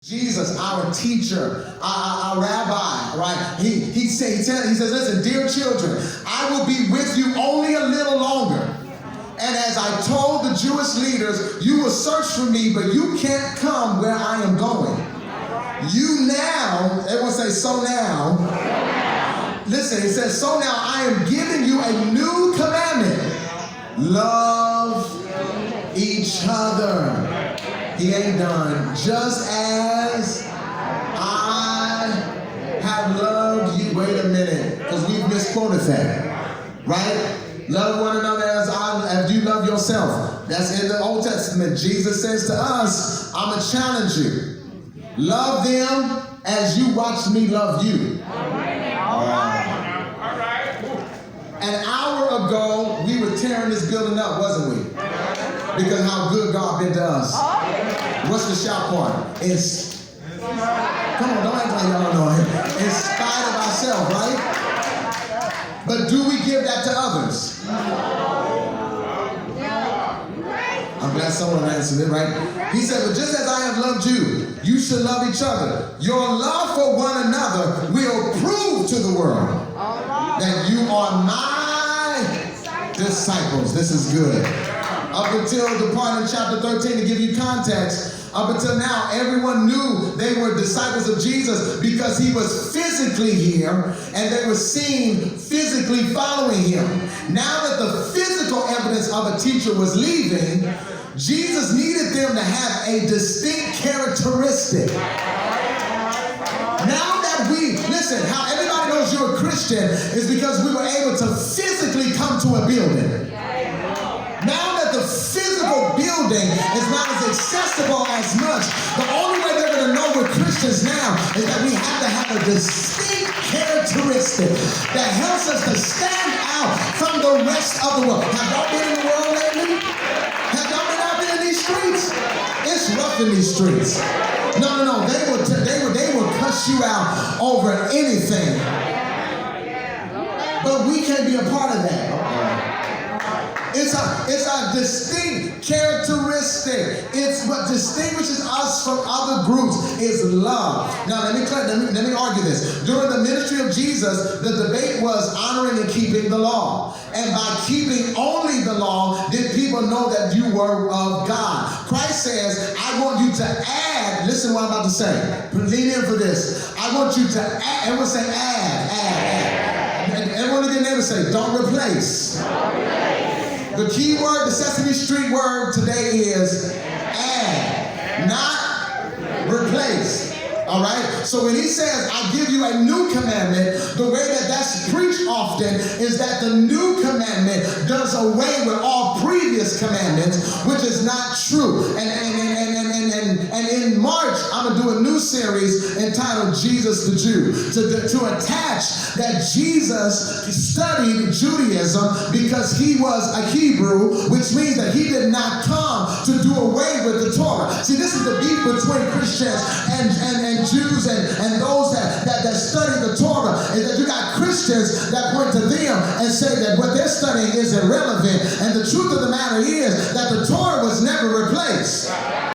Jesus, our teacher, our rabbi, right? He says, listen, dear children, I will be with you only a little longer. And as I told the Jewish leaders, you will search for me, but you can't come where I am going. You now, everyone say, so now. Listen, it says, so now I am giving you a new commandment. Love each other. He ain't done. Just as I have loved you. Wait a minute, because we've misquoted that. Right? Love one another as you love yourself. That's in the Old Testament. Jesus says to us, I'm going to challenge you. Love them as you watch me love you. All right. An hour ago, we were tearing this building up, wasn't we? Because how good God been to us. What's the shout part? Come on, don't act like y'all don't know it. In spite of ourselves, right? But do we give that to others? I'm glad someone answered it, right? He said, but just as I have loved you, you should love each other. Your love for one another will prove to the world that you are my disciples. This is good. Up until the part in chapter 13, to give you context, up until now, everyone knew they were disciples of Jesus because he was physically here and they were seen physically following him. Now that the physical evidence of a teacher was leaving, Jesus needed them to have a distinct characteristic. Now that listen, how everybody knows you're a Christian is because we were able to physically come to a building. Now that the physical building is not as accessible as much, the only way they're going to know we're Christians now is that we have to have a distinct characteristic that helps us to stand out from the rest of the world. Have y'all been in the world lately? Have y'all been out there in these streets? It's rough in these streets. No. They will cuss you out over anything. But we can't be a part of that. It's a distinct characteristic. It's what distinguishes us from other groups is love. Now let me argue this. During the ministry of Jesus, the debate was honoring and keeping the law. And by keeping only the law, did people know that you were of God? Christ says, I want you to add, listen to what I'm about to say. Lean in for this. I want you to add, everyone say add. And everyone again never say, don't replace. The key word, the Sesame Street word today is add, not replace. All right? So when he says, I give you a new commandment, the way that's preached often is that the new commandment does away with all previous commandments, which is not true. And in March, I'm going to do a new series entitled Jesus the Jew, to attach that Jesus studied Judaism because he was a Hebrew, which means that he did not come to do away with the Torah. See, this is the beef between Christians and Jews and those that study the Torah, is that you got Christians that point to them and say that what they're studying is irrelevant. And the truth of the matter is that the Torah was never replaced.